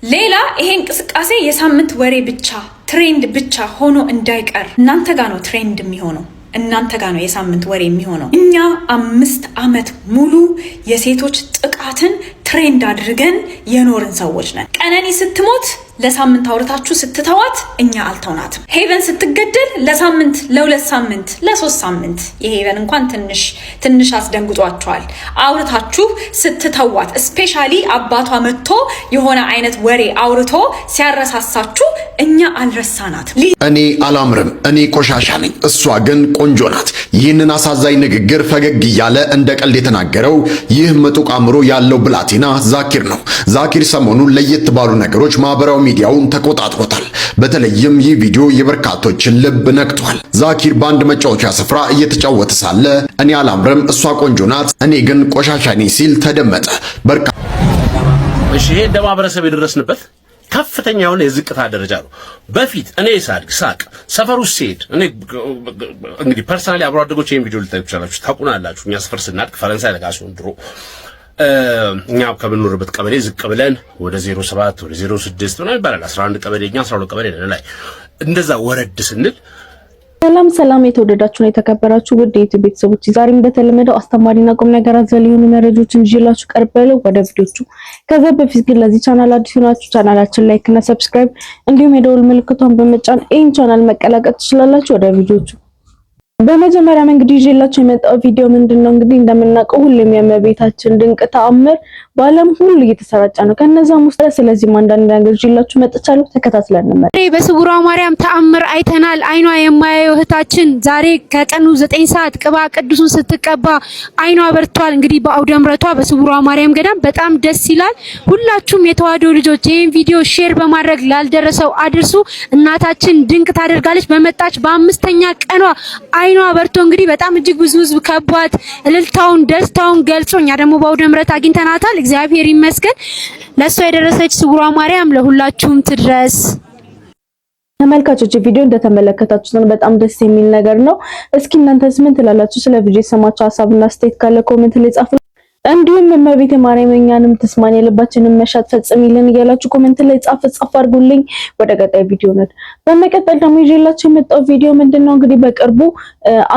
ሌላ ይሄ እንቅስቃሴ የሳምንት ወሬ ብቻ ትሬንድ ብቻ ሆኖ እንዳይቀር እናንተ ጋር ነው ትሬንድ የሚሆነው። እናንተ ጋር ነው የሳምንት ወሬ የሚሆነው። እኛ 5 ዓመት ሙሉ የሴቶች ጥቃትን ትሬንድ አድርገን የኖርን ሰዎች ነን። ቀነኒ ስትሞት ለሳምንት አውርታችሁ ስትተዋት እኛ አልተውናትም። ሄቨን ስትገደል ለሳምንት ለ2 ሳምንት ለ3 ሳምንት የሄቨን እንኳን ትንሽ አስደንግጧቸዋል አውርታችሁ ስትተዋት፣ ስፔሻሊ አባቷ መጥቶ የሆነ አይነት ወሬ አውርቶ ሲያረሳሳችሁ እኛ አልረሳናት። እኔ አላምርም፣ እኔ ቆሻሻ ነኝ፣ እሷ ግን ቆንጆ ናት። ይህንን አሳዛኝ ንግግር ፈገግ እያለ እንደ ቀልድ የተናገረው ይህ ምጡቅ አእምሮ ያለው ብላቴና ዛኪር ነው። ዛኪር ሰሞኑን ለየት ባሉ ነገሮች ማህበራዊ ሚዲያውን ተቆጣጥሮታል። በተለይም ይህ ቪዲዮ የበርካቶችን ልብ ነክቷል። ዛኪር በአንድ መጫወቻ ስፍራ እየተጫወተ ሳለ እኔ አላምርም፣ እሷ ቆንጆ ናት፣ እኔ ግን ቆሻሻ ነኝ ሲል ተደመጠ። እሺ፣ ይሄ እንደ ማህበረሰብ የደረስንበት ከፍተኛ የሆነ የዝቅታ ደረጃ ነው። በፊት እኔ ሳቅ ሰፈር ውስጥ ሲሄድ እኔ እንግዲህ ፐርሰናሊ አብሮ አደጎች ይሄን ቪዲዮ ልታዩ ትችላላችሁ፣ ታውቁናላችሁ። እኛ ሰፈር ስናድግ ፈረንሳይ ለጋሲዮን ድሮ እኛ ከምንኖርበት ቀበሌ ዝቅ ብለን ወደ 07 ወደ 06 ምናምን ይባላል 11 ቀበሌ እኛ 12 ቀበሌ ላይ እንደዛ ወረድ ስንል ሰላም የተወደዳችሁ ነው የተከበራችሁ ውድ የዩቲዩብ ቤተሰቦች፣ ዛሬም እንደተለመደው አስተማሪና ቁም ነገር አዘል የሆኑ መረጃዎችን ይዤላችሁ ቀርቤያለሁ። ወደ ቪዲዮቹ ከዛ በፊት ግን ለዚህ ቻናል አዲስ ሆናችሁ ቻናላችን ላይክ እና ሰብስክራይብ እንዲሁም የደወል ምልክቷን በመጫን ይህን ቻናል መቀላቀል ትችላላችሁ። ወደ ቪዲዮቹ በመጀመሪያ እንግዲህ ይዤላችሁ የመጣው ቪዲዮ ምንድነው? እንግዲህ እንደምናውቀው ሁሉም የእመቤታችን ድንቅ ተአምር በዓለም ሁሉ እየተሰራጨ ነው። ከነዛም ውስጥ ስለዚህ አንዳንድ ነገር ይዤላችሁ መጥቻለሁ። ተከታትለን እንመጣ። በስውሯ ማርያም ተአምር አይተናል። አይኗ የማያየው እህታችን ዛሬ ከቀኑ 9 ሰዓት ቅባ ቅዱሱን ስትቀባ አይኗ በርቷል። እንግዲህ በአውደ ምሕረቷ በስውሯ ማርያም ገዳም በጣም ደስ ይላል። ሁላችሁም የተዋሕዶ ልጆች ይሄን ቪዲዮ ሼር በማድረግ ላልደረሰው አድርሱ። እናታችን ድንቅ ታደርጋለች። በመጣች በ5ኛ ቀኗ አይኗ በርቶ እንግዲህ በጣም እጅግ ብዙ ህዝብ ከቧት እልልታውን ደስታውን ገልጾ እኛ ደግሞ በአውደ ምሕረት አግኝተናታል። እግዚአብሔር ይመስገን። ለሷ የደረሰች ስውሯ ማርያም ለሁላችሁም ትድረስ። ተመልካቾች ቪዲዮ እንደተመለከታችሁት ነው፣ በጣም ደስ የሚል ነገር ነው። እስኪ እናንተስ ምን ትላላችሁ? ስለ ቪዲዮ የሰማችሁ ሐሳብና አስተያየት ካለ ኮሜንት ላይ ጻፉ። እንዲሁም እመቤቴ ማርያም እኛንም ተስማኝ የልባችንን መሻት ፈጽሚልን እያላችሁ ኮሜንት ላይ ጻፍ አድርጉልኝ። ወደ ቀጣይ ቪዲዮ ነው። በመቀጠል ደግሞ ይዤላችሁ የመጣው ቪዲዮ ምንድነው? እንግዲህ በቅርቡ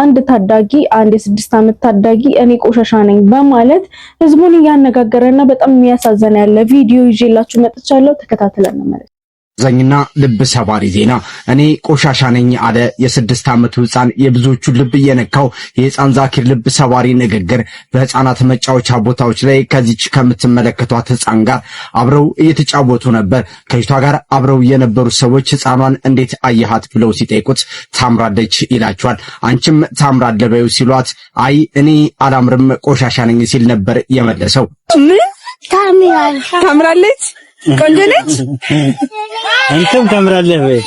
አንድ የ6 ዓመት ታዳጊ እኔ ቆሻሻ ነኝ በማለት ህዝቡን እያነጋገረና በጣም የሚያሳዝን ያለ ቪዲዮ ይዤላችሁ መጥቻለሁ። ተከታትለን እንመለስ። ዘኝና ልብ ሰባሪ ዜና እኔ ቆሻሻ ነኝ አለ የ6 ዓመቱ ህፃን። የብዙዎቹ ልብ የነካው የህፃን ዛኪር ልብ ሰባሪ ንግግር በህፃናት መጫወቻ ቦታዎች ላይ ከዚች ከምትመለከቷት ህፃን ጋር አብረው እየተጫወቱ ነበር። ከልጅቷ ጋር አብረው የነበሩ ሰዎች ህፃኗን እንዴት አየሃት ብለው ሲጠይቁት ታምራለች ይላቸዋል። አንቺም ታምራለህ በይው ሲሏት አይ እኔ አላምርም ቆሻሻ ነኝ ሲል ነበር የመለሰው። ምን ታምራለች ቆንጆ ነች አንተም ታምራለህ ወይ?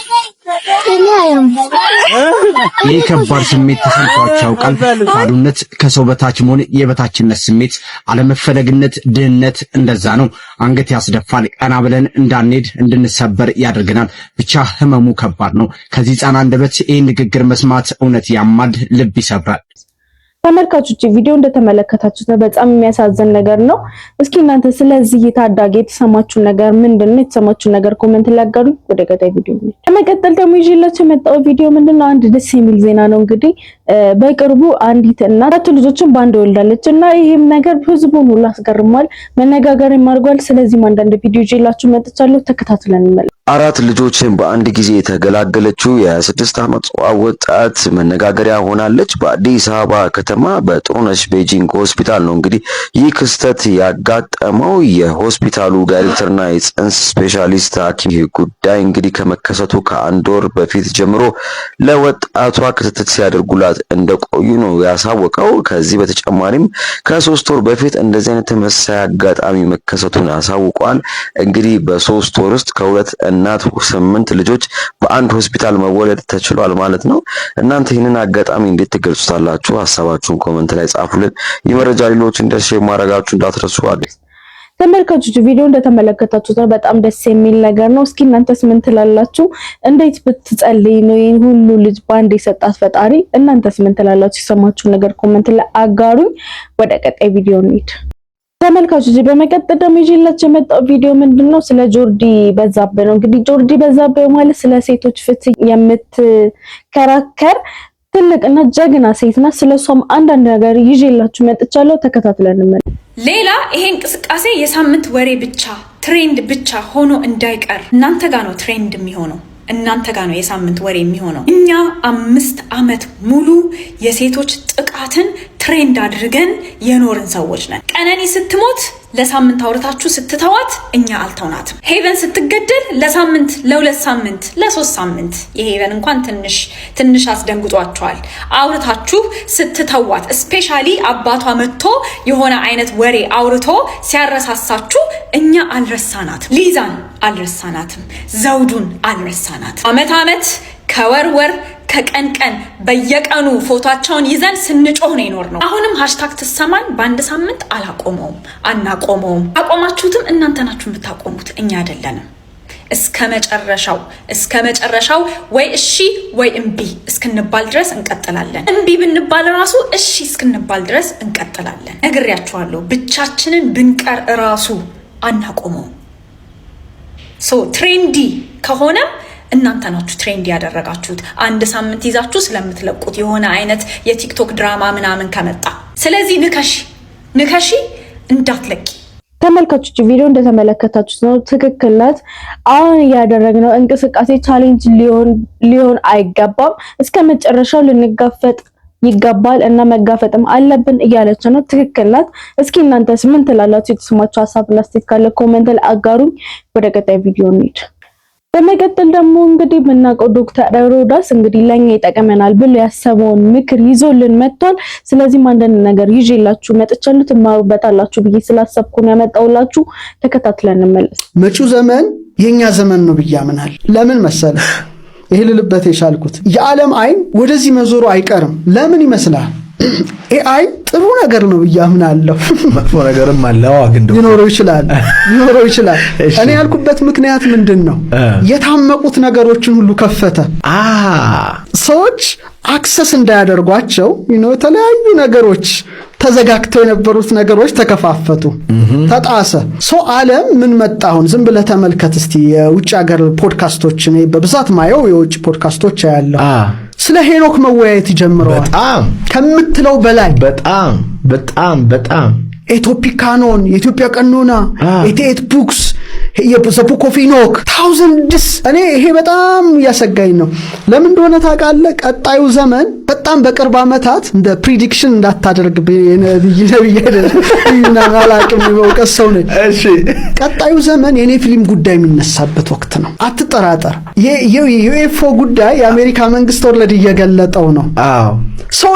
ይህ ከባድ ስሜት ተሰምቷቸው ያውቃል። ባዶነት፣ ከሰው በታች መሆን፣ የበታችነት ስሜት፣ አለመፈለግነት፣ ድህነት እንደዛ ነው። አንገት ያስደፋል። ቀና ብለን እንዳንሄድ እንድንሰበር ያደርገናል። ብቻ ህመሙ ከባድ ነው። ከዚህ ህፃን አንደበት ይህን ንግግር መስማት እውነት ያማል፣ ልብ ይሰብራል። ተመልካቾች ቪዲዮ እንደተመለከታችሁት ነው፣ በጣም የሚያሳዝን ነገር ነው። እስኪ እናንተ ስለዚህ የታዳጊ የተሰማችሁ ነገር ምንድነው? የተሰማችሁ ነገር ኮሜንት ላይ አጋሩኝ። ወደ ቀጣይ ቪዲዮ ነው። በመቀጠል ደግሞ ይዤላችሁ የመጣው ቪዲዮ ምንድነው? አንድ ደስ የሚል ዜና ነው። እንግዲህ በቅርቡ አንዲት እናት ልጆችን ባንድ ወልዳለች እና ይሄም ነገር ህዝቡን ሁሉ አስገርሟል፣ መነጋገርም አድርጓል። ስለዚህ አንዳንድ ቪዲዮ ይዤላችሁ መጥቻለሁ። ተከታትለን እንመለስ። 4 ልጆችን በአንድ ጊዜ የተገላገለችው የ26 ዓመት ወጣት መነጋገሪያ ሆናለች። በአዲስ አበባ ከተማ በጥሩነሽ ቤጂንግ ሆስፒታል ነው እንግዲህ ይህ ክስተት ያጋጠመው። የሆስፒታሉ ዳይሬክተርና የጽንስ ስፔሻሊስት ሐኪም ጉዳይ እንግዲህ ከመከሰቱ ከ1 ወር በፊት ጀምሮ ለወጣቷ ክትትል ሲያደርጉላት እንደቆዩ ነው ያሳወቀው። ከዚህ በተጨማሪም ከ3 ወር በፊት እንደዚህ አይነት ተመሳሳይ አጋጣሚ መከሰቱን ያሳውቋል። እንግዲህ በ3 ወር ውስጥ ከሁለት እናት 8 ልጆች በአንድ ሆስፒታል መወለድ ተችሏል ማለት ነው። እናንተ ይህንን አጋጣሚ እንዴት ትገልጹታላችሁ? ሐሳባችሁን ኮሜንት ላይ ጻፉልን። የመረጃ ሌሎች እንደርሼ ማድረጋችሁ እንዳትረሱ። ተመልካቾች ቪዲዮ እንደተመለከታችሁት ነው፣ በጣም ደስ የሚል ነገር ነው። እስኪ እናንተስ ምን ትላላችሁ? እንዴት ብትጸልይ ነው ይሄን ሁሉ ልጅ ባንድ የሰጣት ፈጣሪ? እናንተስ ምን ትላላችሁ? የሰማችሁ ነገር ኮሜንት ላይ አጋሩኝ። ወደ ቀጣይ ቪዲዮ እንሂድ። ተመልካቾች በመቀጠል ደግሞ ይዤላችሁ የመጣው ቪዲዮ ምንድነው? ስለ ጆርዲ በዛብህ ነው። እንግዲህ ጆርዲ በዛብህ ማለት ስለ ሴቶች ፍትህ የምትከራከር ትልቅና ጀግና ሴትና ስለሷም አንዳንድ ነገር ይዤላችሁ መጥቻለሁ። ተከታትለን እንመለስ። ሌላ ይሄ እንቅስቃሴ የሳምንት ወሬ ብቻ ትሬንድ ብቻ ሆኖ እንዳይቀር እናንተ ጋር ነው ትሬንድ የሚሆነው። እናንተ ጋር ነው የሳምንት ወሬ የሚሆነው። እኛ 5 ዓመት ሙሉ የሴቶች ጥቃትን ትሬንድ አድርገን የኖርን ሰዎች ነን። ቀነኒ ስትሞት ለሳምንት አውርታችሁ ስትተዋት እኛ አልተውናትም። ሄቨን ስትገደል ለሳምንት ለ2 ሳምንት ለ3 ሳምንት የሄቨን እንኳን ትንሽ አስደንግጧቸዋል አውርታችሁ ስትተዋት፣ ስፔሻሊ አባቷ መጥቶ የሆነ አይነት ወሬ አውርቶ ሲያረሳሳችሁ እኛ አልረሳናትም። ሊዛን አልረሳናትም። ዘውዱን አልረሳናትም። ዓመት ከወር ከቀን በየቀኑ ፎቶአቸውን ይዘን ስንጮህ ነው የኖርነው። አሁንም ሃሽታግ ትሰማን በአንድ ሳምንት አናቆመውም። አቆማችሁትም እናንተ ናችሁ የምታቆሙት፣ እኛ አይደለንም። እስከ መጨረሻው ወይ እሺ ወይ እምቢ እስክንባል ድረስ እንቀጥላለን። እምቢ ብንባል ራሱ እሺ እስክንባል ድረስ እንቀጥላለን። ነግሬያችኋለሁ፣ ብቻችንን ብንቀር ራሱ አናቆመውም። ትሬንዲ ከሆነ እናንተ ናችሁ ትሬንድ ያደረጋችሁት፣ አንድ ሳምንት ይዛችሁ ስለምትለቁት የሆነ አይነት የቲክቶክ ድራማ ምናምን ከመጣ። ስለዚህ ንከሺ እንዳትለቂ። ተመልካቾች ቪዲዮ እንደተመለከታችሁት ነው፣ ትክክል ናት። አሁን ያደረግነው እንቅስቃሴ ቻሌንጅ ሊሆን አይገባም፣ እስከ መጨረሻው ልንጋፈጥ ይገባል እና መጋፈጥም አለብን እያለች ነው። ትክክል ናት። እስኪ እናንተስ ምን ትላላችሁ? የተሰማችሁ ሀሳብና አስተያየት ካለ ኮሜንት ላይ አጋሩኝ። ወደ ቀጣይ ቪዲዮ እንሂድ። በመቀጠል ደግሞ እንግዲህ የምናውቀው ዶክተር ሮዳስ እንግዲህ ለኛ ይጠቅመናል ብሎ ያሰበውን ምክር ይዞልን መጥቷል። ስለዚህም አንዳንድ ነገር ይዤላችሁ መጥቻለሁ፣ ትማሩበታላችሁ ብዬ ስላሰብኩ ነው ያመጣሁላችሁ። ተከታትለን እንመለስ። መጪው ዘመን የኛ ዘመን ነው ብዬ አምናለሁ። ለምን መሰለ ይሄ ልልበት የቻልኩት የዓለም አይን ወደዚህ መዞሩ አይቀርም። ለምን ይመስላል? ኤአይ ጥሩ ነገር ነው ብዬ አምናለሁ። መጥፎ ነገርም አለው ግን ሊኖረው ይችላል። እኔ ያልኩበት ምክንያት ምንድነው? የታመቁት ነገሮችን ሁሉ ከፈተ። ሰዎች አክሰስ እንዳያደርጓቸው የተለያዩ ነገሮች ተዘጋግተው የነበሩት ነገሮች ተከፋፈቱ፣ ተጣሰ። ዓለም ምን መጣሁን ዝም ብለህ ተመልከት እስቲ። የውጭ ሀገር ፖድካስቶችን በብዛት ማየው የውጭ ፖድካስቶች ያለው ስለ ሄኖክ መወያየት ጀምረዋል። በጣም ከምትለው በላይ በጣም ኢትዮፒክ ካኖን፣ የኢትዮጵያ ቀኖና፣ 88 ቡክስ፣ የቡክ ኦፍ ሄኖክ ታውዘንድስ። እኔ ይሄ በጣም ያሰጋኝ ነው። ለምን እንደሆነ ታውቃለህ? ቀጣዩ ዘመን በጣም በቅርብ ዓመታት እንደ ፕሪዲክሽን እንዳታደርግ ነብይና ማላቅም የበውቀት ሰው ነኝ። እሺ፣ ቀጣዩ ዘመን የኔ ፊልም ጉዳይ የሚነሳበት ወቅት ነው። አትጠራጠር። የዩኤፍኦ ጉዳይ የአሜሪካ መንግስት ወርለድ እየገለጠው ነው።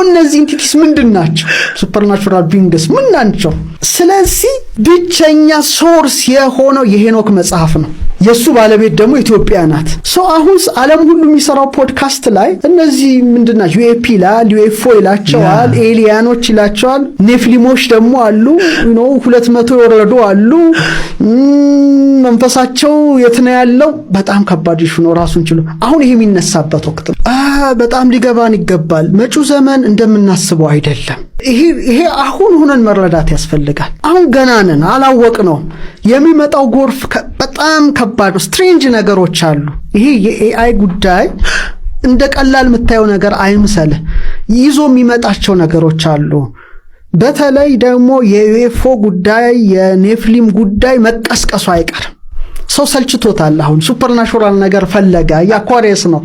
እነዚህ ኢንቲቲስ ምንድን ናቸው? ሱፐርናቹራል ቢንግስ ምን ናቸው? ስለዚህ ብቸኛ ሶርስ የሆነው የሄኖክ መጽሐፍ ነው። የሱ ባለቤት ደግሞ ኢትዮጵያ ናት። አሁን ዓለም ሁሉ የሚሰራው ፖድካስት ላይ እነዚህ ምንድናቸው? ዩኤፒ ይላል፣ ዩኤፍኦ ይላቸዋል፣ ኤሊያኖች ይላቸዋል፣ ኔፍሊሞች ደግሞ አሉ፣ 200 የወረዱ አሉ። መንፈሳቸው የት ነው ያለው? በጣም ከባድ ይሹ ነው ራሱን ችሎ። አሁን ይሄ የሚነሳበት ወቅት ነው። በጣም ሊገባን ይገባል። መጪው ዘመን እንደምናስበው አይደለም። ይሄ አሁን ሆነን መረዳት ያስፈልጋል። አሁን ገና ነን፣ አላወቅነውም። የሚመጣው ጎርፍ በጣም ከባድ ስትሬንጅ ነገሮች አሉ። ይሄ የኤአይ ጉዳይ እንደ ቀላል የምታየው ነገር አይምሰልህ። ይዞ የሚመጣቸው ነገሮች አሉ። በተለይ ደግሞ የዩኤፍኦ ጉዳይ የኔፍሊም ጉዳይ መቀስቀሱ አይቀርም። ሰው ሰልችቶታል። አሁን ሱፐርናቹራል ነገር ፈለገ። የአኳሪየስ ነው።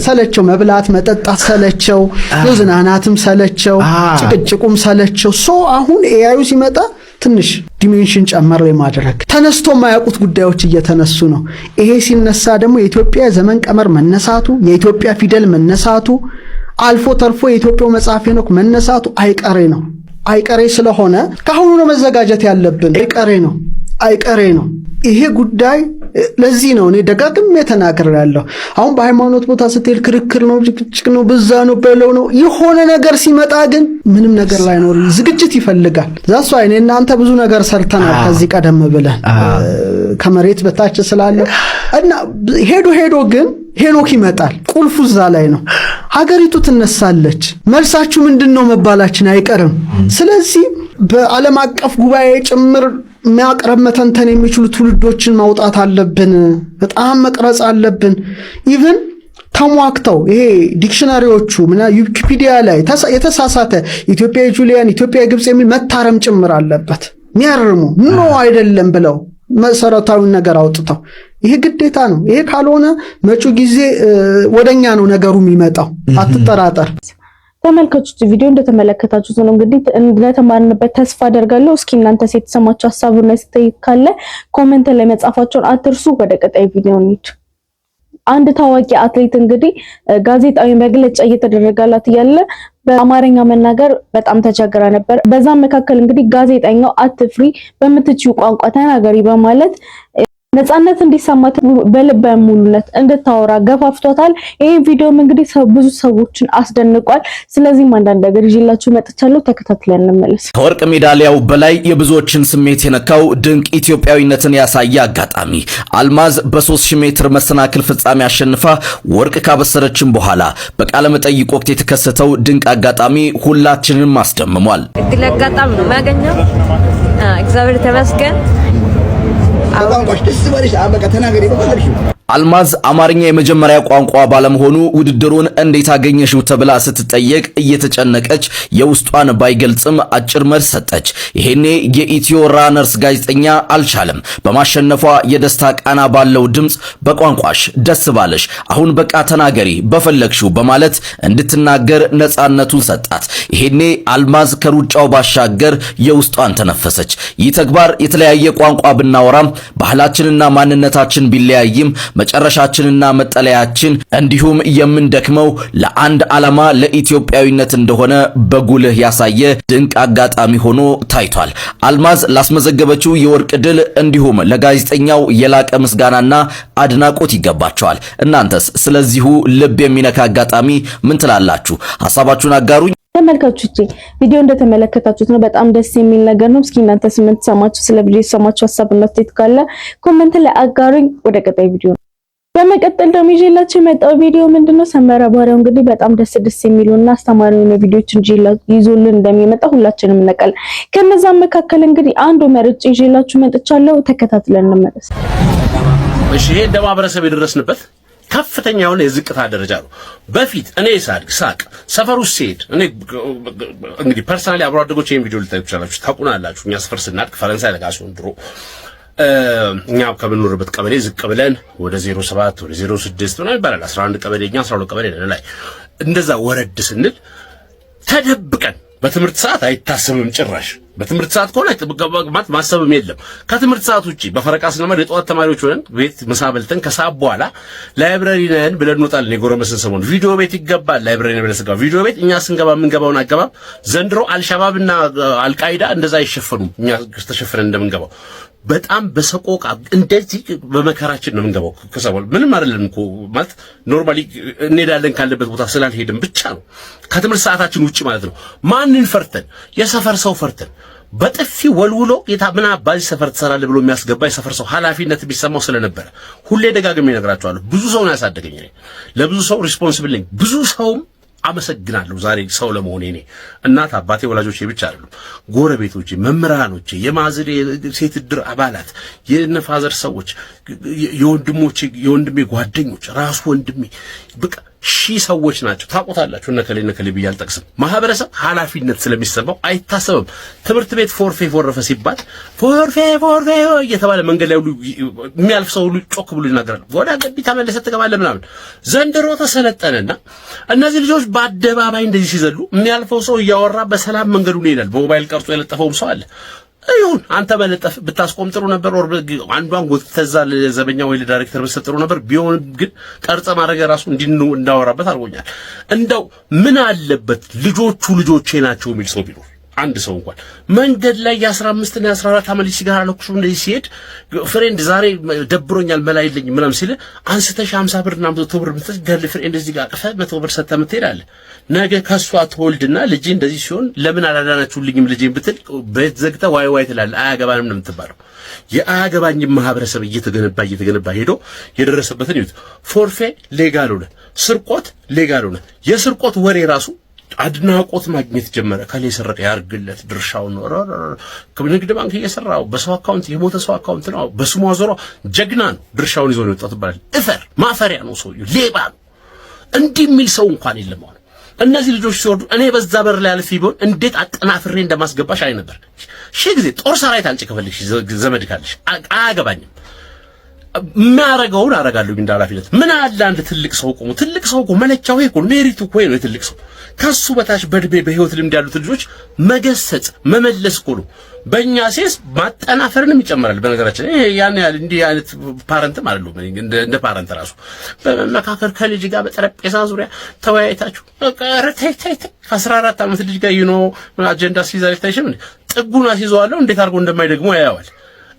ሰለቸው፣ መብላት መጠጣት ሰለቸው፣ መዝናናትም ሰለቸው፣ ጭቅጭቁም ሰለቸው። አሁን ኤአዩ ሲመጣ ትንሽ ዲሜንሽን ጨመር ማድረግ ተነስቶ የማያውቁት ጉዳዮች እየተነሱ ነው። ይሄ ሲነሳ ደግሞ የኢትዮጵያ ዘመን ቀመር መነሳቱ፣ የኢትዮጵያ ፊደል መነሳቱ፣ አልፎ ተርፎ የኢትዮጵያው መጽሐፍ ሄኖክ መነሳቱ አይቀሬ ስለሆነ ከአሁኑ ነው መዘጋጀት ያለብን። አይቀሬ ነው ይሄ ጉዳይ። ለዚህ ነው እኔ ደጋግሜ ተናግሬያለሁ። አሁን በሃይማኖት ቦታ ስትሄድ ክርክር ነው፣ ጭቅጭቅ ነው፣ ብዛ ነው፣ በለው ነው። የሆነ ነገር ሲመጣ ግን ምንም ነገር ላይኖር ዝግጅት ይፈልጋል። ዛሷ እኔ እናንተ ብዙ ነገር ሰርተናል ከዚህ ቀደም ብለን ከመሬት በታች ስላለ እና ሄዶ ግን ሄኖክ ይመጣል። ቁልፉ እዛ ላይ ነው። ሀገሪቱ ትነሳለች። መልሳችሁ ምንድነው መባላችን አይቀርም። ስለዚህ በዓለም አቀፍ ጉባኤ ጭምር የሚያቀርብ መተንተን የሚችሉ ትውልዶችን ማውጣት አለብን። በጣም መቅረጽ አለብን። ኢቭን ተሟክተው ይሄ ዲክሽነሪዎቹ ዊኪፒዲያ ላይ የተሳሳተ ኢትዮጵያ ጁሊያን ኢትዮጵያ ግብጽ የሚል መታረም ጭምር አለበት። ሚያርሙ ኖ አይደለም ብለው መሰረታዊ ነገር አውጥተው ይሄ ግዴታ ነው። ይሄ ካልሆነ መጪው ጊዜ ወደኛ ነው ነገሩ የሚመጣው። አትጠራጠር። ተመልካቾች ቪዲዮ እንደተመለከታችሁት ነው እንግዲህ እንደተማርንበት ተስፋ አደርጋለሁ። እስኪ እናንተ የተሰማችሁ ሐሳቡና አስተያየት ካለ ኮሜንት ላይ መጻፋችሁን አትርሱ። ወደ ቀጣይ ቪዲዮ እንሂድ። አንድ ታዋቂ አትሌት እንግዲህ ጋዜጣዊ መግለጫ እየተደረጋላት ያለ በአማርኛ መናገር በጣም ተቸግራ ነበር። በዛም መካከል እንግዲህ ጋዜጠኛው አትፍሪ፣ በምትችው ቋንቋ ተናገሪ በማለት ነፃነት እንዲሰማት በልበ ሙሉነት እንድታወራ ገፋፍቷታል። ይሄ ቪዲዮም እንግዲህ ብዙ ሰዎችን አስደንቋል። ስለዚህ አንዳንድ ነገር ይዤላችሁ መጥቻለሁ። ተከታትለን እንመለስ። ከወርቅ ሜዳሊያው በላይ የብዙዎችን ስሜት የነካው ድንቅ ኢትዮጵያዊነትን ያሳየ አጋጣሚ አልማዝ በ3000 ሜትር መሰናክል ፍጻሜ አሸንፋ ወርቅ ካበሰረችን በኋላ በቃለ መጠይቅ ወቅት የተከሰተው ድንቅ አጋጣሚ ሁላችንንም አስደምሟል። እድል አጋጣሚ ነው ማገኘው። እግዚአብሔር ተመስገን። አልማዝ አማርኛ የመጀመሪያ ቋንቋ ባለመሆኑ ውድድሩን እንዴት አገኘሽው ተብላ ስትጠየቅ እየተጨነቀች የውስጧን ባይገልጽም አጭር መልስ ሰጠች። ይሄኔ የኢትዮ ራነርስ ጋዜጠኛ አልቻለም። በማሸነፏ የደስታ ቃና ባለው ድምጽ በቋንቋሽ ደስ ባለሽ አሁን በቃ ተናገሪ በፈለግሽው በማለት እንድትናገር ነፃነቱን ሰጣት። ይሄኔ አልማዝ ከሩጫው ባሻገር የውስጧን ተነፈሰች። ይህ ተግባር የተለያየ ቋንቋ ብናወራም ባህላችንና ማንነታችን ቢለያይም መጨረሻችንና መጠለያችን እንዲሁም የምንደክመው ለአንድ ዓላማ ለኢትዮጵያዊነት እንደሆነ በጉልህ ያሳየ ድንቅ አጋጣሚ ሆኖ ታይቷል። አልማዝ ላስመዘገበችው የወርቅ ድል እንዲሁም ለጋዜጠኛው የላቀ ምስጋናና አድናቆት ይገባቸዋል። እናንተስ ስለዚሁ ልብ የሚነካ አጋጣሚ ምን ትላላችሁ? ሐሳባችሁን አጋሩኝ። ተመልካቾቼ ቪዲዮ እንደተመለከታችሁት ነው። በጣም ደስ የሚል ነገር ነው። እስኪ እናንተ ስምንት ሰማችሁ ስለ ቪዲዮ ሰማችሁ ሐሳብና አስተያየት ካለ ኮሜንት ላይ አጋሩኝ። ወደ ቀጣይ ቪዲዮ በመቀጠል ደግሞ ይዤላችሁ የመጣው ቪዲዮ ምንድነው? ሰመረ ባሪያው እንግዲህ በጣም ደስ የሚሉና አስተማሪ የሆኑ ቪዲዮችን ይዞልን እንደሚመጣ ሁላችንም እናውቃለን። ከነዛም መካከል እንግዲህ አንዱ መርጬ ይዤላችሁ መጥቻለሁ። ተከታትለን እንመለስ። እሺ ይሄ ማህበረሰብ የደረስንበት ከፍተኛ የሆነ የዝቅታ ደረጃ ነው። በፊት እኔ ሳቅ ሰፈሩ ሲሄድ እኔ እንግዲህ ፐርሰናሊ አብሮ አደጎች ይሄን ቪዲዮ ልታዩ ትችላላችሁ፣ ታውቁናላችሁ። እኛ ሰፈር ስናድግ ፈረንሳይ ለጋሲዮን ድሮ እኛ ከምንኖርበት ቀበሌ ዝቅ ብለን ወደ 07 ወደ 06 ምናምን ይባላል 11 ቀበሌ እኛ 12 ቀበሌ ላይ እንደዛ ወረድ ስንል ተደብቀን በትምህርት ሰዓት አይታሰብም ጭራሽ። በትምህርት ሰዓት ከሆነ ማሰብም የለም። ከትምህርት ሰዓት ውጪ በፈረቃ ስንመር የጠዋት ተማሪዎች ሆነን ቤት ምሳ በልተን ከሰዓት በኋላ ላይብረሪ ነን ብለን እንወጣለን። የጎረመስን ሰሞን ቪዲዮ ቤት ይገባል። ላይብረሪ ነን ብለን ስንገባ ቪዲዮ ቤት እኛ ስንገባ የምንገባውን አገባብ ዘንድሮ አልሸባብና አልቃይዳ እንደዛ አይሸፈኑም። እኛ ተሸፍነን እንደምንገባው በጣም በሰቆቃ እንደዚህ በመከራችን ነው የምንገባው። ከሰበል ምንም አይደለም እኮ ማለት ኖርማሊ እንሄዳለን ካለበት ቦታ ስላልሄድን ብቻ ነው ከትምህርት ሰዓታችን ውጪ ማለት ነው። ማንን ፈርተን? የሰፈር ሰው ፈርተን በጥፊ ወልውሎ ምን አባዚ ሰፈር ትሰራለህ ብሎ የሚያስገባ የሰፈር ሰው ኃላፊነት ቢሰማው ስለነበረ ሁሌ ደጋግሜ እነግራቸዋለሁ። ብዙ ሰው ነው ያሳደገኝ። ለብዙ ሰው ሪስፖንሲብል ነኝ። ብዙ ሰውም አመሰግናለሁ ዛሬ ሰው ለመሆኔ። እኔ እናት አባቴ ወላጆቼ ብቻ አይደሉም፣ ጎረቤቶቼ፣ መምህራኖቼ፣ የማዝሬ ሴት ድር አባላት፣ የነፋዘር ሰዎች፣ የወንድሜ ጓደኞች፣ ራሱ ወንድሜ በቃ ሺህ ሰዎች ናቸው። ታውቁታላችሁ። እነከሌ ብዬ አልጠቅስም። ማህበረሰብ ኃላፊነት ስለሚሰማው አይታሰብም። ትምህርት ቤት ፎርፌ ፎረፈ ሲባል ፎርፌ እየተባለ መንገድ ላይ ሁሉ የሚያልፍ ሰው ሁሉ ጮክ ብሎ ይናገራል። ወደ ገቢ ተመለሰ ትገባለህ ምናምን። ዘንድሮ ተሰለጠነና እነዚህ ልጆች በአደባባይ እንደዚህ ሲዘሉ የሚያልፈው ሰው እያወራ በሰላም መንገዱን ይሄዳል። በሞባይል ቀርጾ የለጠፈውም ሰው አለ። ይሁን አንተ በለጠፍ ብታስቆም ጥሩ ነበር። ወር አንዷን ጎትተዛ ለዘበኛ ወይ ለዳይሬክተር በሰጥሩ ነበር። ቢሆን ግን ቀርጸ ማድረግ ራሱ እንዳወራበት አድርጎኛል። እንደው ምን አለበት ልጆቼ ናቸው የሚል ሰው ቢኖር አንድ ሰው እንኳን መንገድ ላይ የ15 እና የ14 ዓመት ልጅ ሲጋራ ለኩሱ እንደዚህ ሲሄድ ፍሬንድ ዛሬ ደብሮኛል መላ የለኝም ምናምን ሲል አንስተሽ 50 ብርና 100 ብር ብትሰጥ ገል ፍሬንድ እዚህ ጋር አቅፈ 100 ብር ሰጥተህ የምትሄዳለህ። ነገ ከሷ ትወልድና ልጅ እንደዚህ ሲሆን ለምን አላዳናችሁልኝም ልጄን ብትል ቤት ዘግተህ ዋይ ትላለህ። አያገባንም ነው የምትባለው። የአያገባኝም ማህበረሰብ እየተገነባ ሄዶ የደረሰበትን ይሁት ፎርፌ ሌጋል ሆነ፣ ስርቆት ሌጋል ሆነ። የስርቆት ወሬ ራሱ አድናቆት ማግኘት ጀመረ። ከሌ ሰረቀ ያርግለት ድርሻው ነው። ከንግድ ባንክ እየሰራው በሰው አካውንት የሞተ ሰው አካውንት ነው በስሙ አዞሮ ጀግና ነው ድርሻውን ይዞ ነው የወጣው ይባላል። እፈር ማፈሪያ ነው ሰውዬው፣ ሌባ ነው። እንዲህ የሚል ሰው እንኳን የለም። አሁን እነዚህ ልጆች ሲወርዱ እኔ በዛ በር ላይ አልፌ ቢሆን እንዴት አጠናፍሬ እንደማስገባሽ አይ ነበር። ጊዜ ጦር ሰራዊት አንቺ ከፈልግሽ ዘመድ ካለሽ አያገባኝም። የሚያረጋውን አረጋለሁ እንዳላፊነት። ምን አለ አንድ ትልቅ ሰው ቆሞ፣ ትልቅ ሰው ቆሞ መለቻው ይሄ እኮ ሜሪቱ እኮ ነው የትልቅ ሰው። ከሱ በታች በእድሜ በህይወት ልምድ ያሉት ልጆች መገሰጽ መመለስ እኮ ነው። በእኛ ሴስ ማጠናፈርንም ይጨምራል። በነገራችን ይሄ ያን ያህል እንዲህ አይነት ፓረንትም አይደለም። እንደ ፓረንት ራሱ በመካከል ከልጅ ጋር በጠረጴዛ ዙሪያ ተወያይታችሁ ተይ 14 ዓመት ልጅ ጋር አጀንዳ ሲይዛለች ታይሽም ጥጉን አስይዘዋለሁ እንዴት አድርጎ እንደማይደግሞ ያያዋል።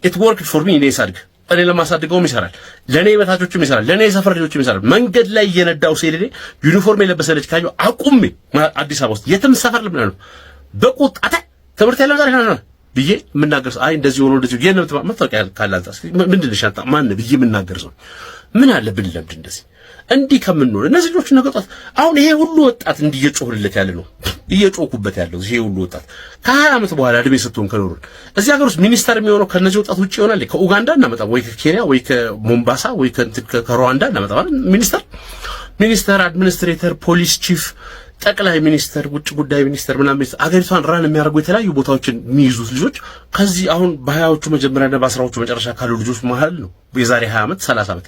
ኢት ወርክድ ፎር ሚ እኔ ሳድግ እኔ ለማሳደገውም ይሰራል፣ ለኔ በታቾችም ይሰራል፣ ለኔ የሰፈር ልጆችም ይሰራል። መንገድ ላይ እየነዳው ሲሄድ ዩኒፎርም የለበሰ ልጅ ካየሁ አቁሜ አዲስ አበባ ውስጥ የትም ሰፈር ልምና ነው በቁጣ ትምህርት ያለው ዛሬ ነው ብዬ የምናገር ሰው አይ እንደዚህ ሆኖ እንደዚህ የለም መታወቂያ ካላንተ ምንድን ነው ሻንጣ ማን ብዬ የምናገር ሰው ምን አለ ብንለምድ እንደዚህ እንዲህ ከምንኖር እነዚህ ልጆች ነገጣት። አሁን ይሄ ሁሉ ወጣት እንዲየጮህለት ያለ ነው እየጮኩበት ያለው ይሄ ሁሉ ወጣት ከ20 ዓመት በኋላ እድሜ ስትሆን ከኖሩን እዚህ ሀገር ውስጥ ሚኒስተር የሚሆነው ከነዚህ ወጣት ውጪ ይሆናል። ከኡጋንዳ እናመጣ ወይ ከኬንያ ወይ ከሞምባሳ ወይ ከሩዋንዳ እናመጣ ማለት ሚኒስተር፣ አድሚኒስትሬተር፣ ፖሊስ ቺፍ፣ ጠቅላይ ሚኒስተር፣ ውጭ ጉዳይ ሚኒስተር ምናምን አገሪቷን ራን የሚያደርጉ የተለያዩ ቦታዎችን የሚይዙት ልጆች ከዚህ አሁን በ20ዎቹ መጀመሪያና በ10ዎቹ መጨረሻ ካሉ ልጆች መሃል ነው የዛሬ 20 ዓመት 30 ዓመት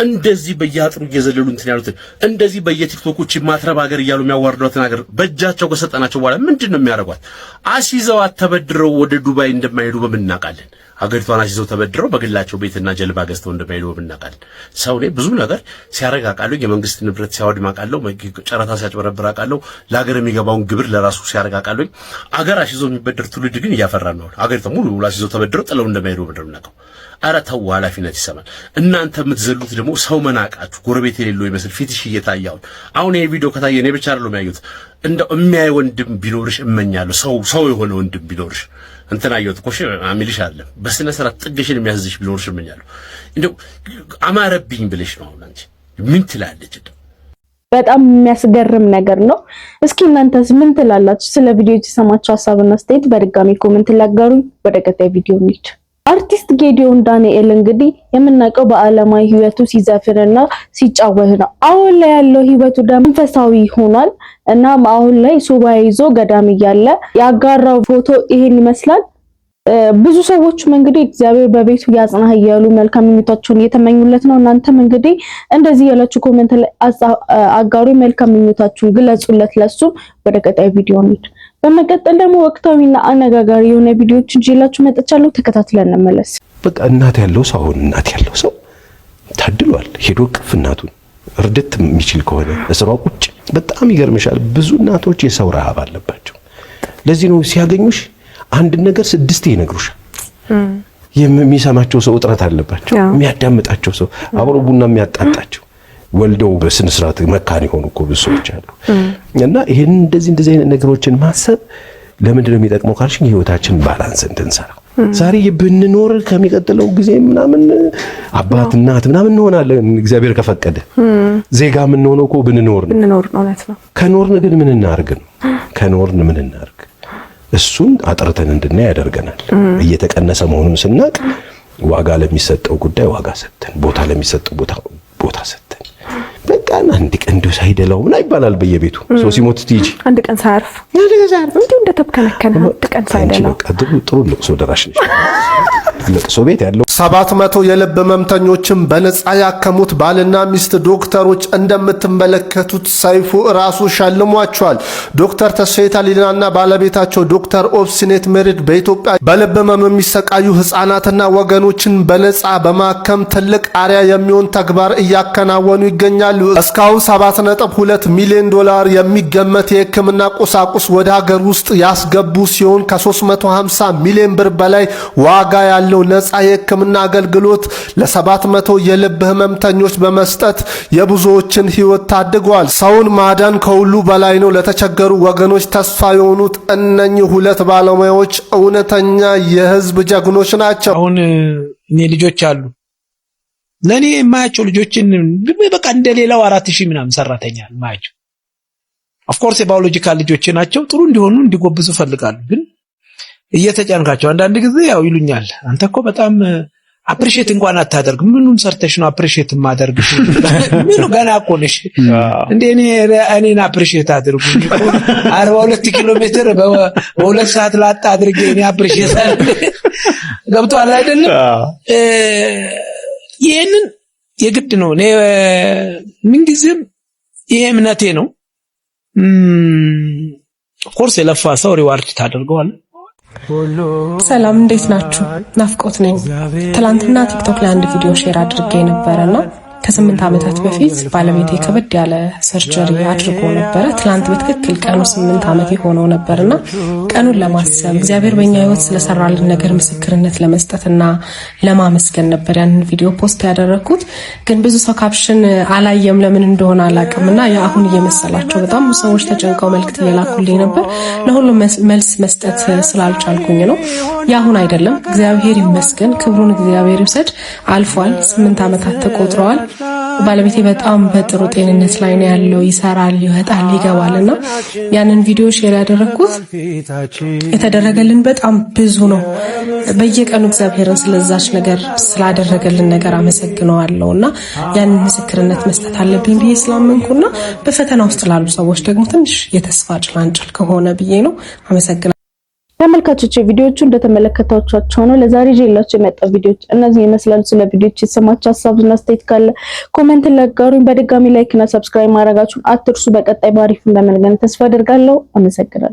እንደዚህ በየአጥሩ እየዘለሉ እንትን ያሉትን እንደዚህ በየቲክቶኮች ማትረብ ሀገር እያሉ የሚያዋርዷትን ሀገር በእጃቸው ከሰጠናቸው በኋላ ምንድነው የሚያደርጓት? አሲዘዋት ተበድረው ወደ ዱባይ እንደማይሄዱ በምናቃለን። ሀገሪቷን አሲዘው ተበድረው በግላቸው ቤትና ጀልባ ገዝተው እንደማይሄዱ በምናቃለን። ሰው ላይ ብዙ ነገር ሲያረጋ ቃሉ የመንግስት ንብረት ሲያወድም አውቃለሁ፣ ጨረታ ሲያጭበረብር አውቃለሁ፣ ለሀገር የሚገባውን ግብር ለራሱ ሲያረጋ ቃሉ። ሀገር አሲዘው የሚበደር ትውልድ ግን እያፈራን ነው። ሀገሪቷ ሙሉ አሲዘው ተበድረው ጥለው እንደማይሄዱ በምናቀው አረ ተው፣ ኃላፊነት ይሰማል። እናንተ የምትዘሉት ደግሞ ሰው መናቃችሁ ጎረቤት የሌለው ይመስል ፊትሽ እየታያው። አሁን ይሄ ቪዲዮ ከታየ እኔ ብቻ አይደለም ያዩት፣ እንደው የሚያይ ወንድም ቢኖርሽ እመኛለሁ። ሰው የሆነ ወንድም ቢኖርሽ እንትን አየሁት እኮ አሚልሽ አይደለም በስነ ስርዓት ጥግሽን የሚያዝሽ ቢኖርሽ እመኛለሁ። እንደው አማረብኝ ብለሽ ነው። አሁን አንቺ ምን ትላለች? በጣም የሚያስገርም ነገር ነው። እስኪ እናንተስ ምን ትላላችሁ? ስለ ቪዲዮ የተሰማችሁ ሀሳብና አስተያየት በድጋሚ ኮሜንት ላጋሩኝ። ወደ ቀጣይ ቪዲዮ እንሂድ። አርቲስት ጌዲዮን ዳንኤል እንግዲህ የምናውቀው በዓለማዊ ህይወቱ ሲዘፍንና ሲጫወት ነው። አሁን ላይ ያለው ህይወቱ ደግሞ መንፈሳዊ ሆኗል። እናም አሁን ላይ ሱባኤ ይዞ ገዳም እያለ ያጋራው ፎቶ ይሄን ይመስላል። ብዙ ሰዎችም እንግዲህ እግዚአብሔር በቤቱ ያጽናህ እያሉ መልካም ምኞታቸውን እየተመኙለት ነው። እናንተም እንግዲህ እንደዚህ ያላችሁ ኮሜንት ላይ አጋሩ፣ መልካም ምኞታችሁን ግለጹለት ለሱ። ወደ ቀጣይ ቪዲዮ እንሂድ። በመቀጠል ደግሞ ወቅታዊና አነጋጋሪ የሆነ ቪዲዮዎችን ይዤላችሁ መጥቻለሁ። ተከታትለን እንመለስ። በቃ እናት ያለው ሰው አሁን እናት ያለው ሰው ታድሏል። ሄዶ ቅፍ እናቱን እርድት የሚችል ከሆነ እስሯ ቁጭ። በጣም ይገርምሻል፣ ብዙ እናቶች የሰው ረሃብ አለባቸው። ለዚህ ነው ሲያገኙሽ አንድ ነገር 6 ይነግሩሻል። የሚሰማቸው ሰው እጥረት አለባቸው፣ የሚያዳምጣቸው ሰው አብሮ ቡና የሚያጣጣቸው ወልደው በስነ ስርዓት መካን የሆኑ እኮ ብዙ ሰዎች አሉ። እና ይሄን እንደዚህ አይነት ነገሮችን ማሰብ ለምንድን ነው የሚጠቅመው ካልሽኝ ህይወታችን ባላንስ እንድንሰራ ዛሬ ብንኖር ከሚቀጥለው ጊዜ ምናምን አባት እናት ምናምን እንሆናለን እግዚአብሔር ከፈቀደ። ዜጋ ምን ሆኖ እኮ ብንኖር ነው ማለት ነው። ከኖርን ግን ምን እናርግ ነው? ከኖርን ምን እናርግ? እሱን አጥርተን እንድናይ ያደርገናል። እየተቀነሰ መሆኑን ስናቅ ዋጋ ለሚሰጠው ጉዳይ ዋጋ ሰጥተን፣ ቦታ ለሚሰጠው ቦታ ሰጥተን፣ በቃ አንድ ቀን እንደው ሳይደላው ምን ይባላል በየቤቱ ሰው ሲሞት ትይጂ አንድ ቀን ሳያርፍ እንዴ እንደተከለከለ አንድ ቀን ሳይደላው ጥሩ ልቅሶ ደራሽ ነሽ። ልቅሶ ቤት ያለው 700 የልብ ህመምተኞችን በነፃ ያከሙት ባልና ሚስት ዶክተሮች እንደምትመለከቱት ሰይፉ ራሱ ሸልሟቸዋል። ዶክተር ተስፋዬ ታሊላና ባለቤታቸው ዶክተር ኦብሲኔት ሜሪድ በኢትዮጵያ በልብ ህመም የሚሰቃዩ ህፃናትና ወገኖችን በነፃ በማከም ትልቅ አርያ የሚሆን ተግባር እያከናወኑ ይገኛሉ። እስካሁን 7.2 ሚሊዮን ዶላር የሚገመት የህክምና ቁሳቁስ ወደ ሀገር ውስጥ ያስገቡ ሲሆን ከ350 ሚሊዮን ብር በላይ ዋጋ ያለው ነፃ የህክምና አገልግሎት ለ700 የልብ ህመምተኞች በመስጠት የብዙዎችን ህይወት ታድገዋል። ሰውን ማዳን ከሁሉ በላይ ነው። ለተቸገሩ ወገኖች ተስፋ የሆኑት እነኚህ ሁለት ባለሙያዎች እውነተኛ የህዝብ ጀግኖች ናቸው። አሁን እኔ ልጆች አሉ ለኔ የማያቸው ልጆችን በቃ እንደሌላው 4000 ምናምን ሰራተኛ ማያቸው ኦፍ ኮርስ የባዮሎጂካል ልጆቼ ናቸው። ጥሩ እንዲሆኑ እንዲጎብዙ ፈልጋለሁ። ግን እየተጫንካቸው አንዳንድ ጊዜ ያው ይሉኛል፣ አንተ እኮ በጣም አፕሪሺየት እንኳን አታደርግ። ምኑን ሰርተሽ ነው አፕሪሺየት ማደርግ? ምኑ ገና እኮ ነሽ እንዴ? እኔን አፕሪሺየት አድርጉ። 42 ኪሎ ሜትር በ2 ሰዓት ላጣ አድርጌ እኔ አፕሪሺየት ገብቷል አይደለም? ይሄንን የግድ ነው። እኔ ምንጊዜም ይሄ እምነቴ ነው። ኦፍ ኮርስ የለፋ ሰው ሪዋርድ ታደርገዋል። ሰላም እንዴት ናችሁ? ናፍቆት ነኝ። ትላንትና ቲክቶክ ላይ አንድ ቪዲዮ ሼር አድርጌ ነበርና ከ8 ዓመታት በፊት ባለቤቴ ከበድ ያለ ሰርጀሪ አድርጎ ነበረ። ትላንት በትክክል ቀኑ 8 ዓመት የሆነው ነበርና ቀኑን ለማሰብ እግዚአብሔር በእኛ ህይወት ስለሰራልን ነገር ምስክርነት ለመስጠትና ለማመስገን ነበር ያንን ቪዲዮ ፖስት ያደረኩት። ግን ብዙ ሰው ካፕሽን አላየም፣ ለምን እንደሆነ አላውቅምና የአሁን እየመሰላቸው በጣም ብዙ ሰዎች ተጨንቀው መልእክት እየላኩልኝ ነበር። ለሁሉም መልስ መስጠት ስላልቻልኩኝ ነው። የአሁን አይደለም፣ እግዚአብሔር ይመስገን፣ ክብሩን እግዚአብሔር ይውሰድ። አልፏል። 8 ዓመታት ተቆጥረዋል። ባለቤቴ በጣም በጥሩ ጤንነት ላይ ነው ያለው። ይሰራል፣ ይወጣል፣ ይገባልና ያንን ቪዲዮ ሼር ያደረኩት የተደረገልን በጣም ብዙ ነው። በየቀኑ እግዚአብሔርን ስለዛች ነገር ስላደረገልን ነገር አመሰግነዋለሁና ያንን ምስክርነት መስጠት አለብኝ ብዬ ስላመንኩና በፈተና ውስጥ ላሉ ሰዎች ደግሞ ትንሽ የተስፋ ጭላንጭል ከሆነ ብዬ ነው። አመሰግናለሁ። ተመልካቾች ቪዲዮቹ እንደተመለከታችኋቸው ነው። ለዛሬ ይዤላችሁ የመጣው ቪዲዮች እነዚህ ይመስላሉ። ስለ ቪዲዮች የተሰማችሁ ሀሳብና አስተያየት ካለ ኮሜንት ላይ አጋሩኝ። በድጋሚ ላይክ እና ሰብስክራይብ ማድረጋችሁን አትርሱ። በቀጣይ ባሪፍ እንደምንገናኝ ተስፋ አደርጋለሁ። አመሰግናለሁ።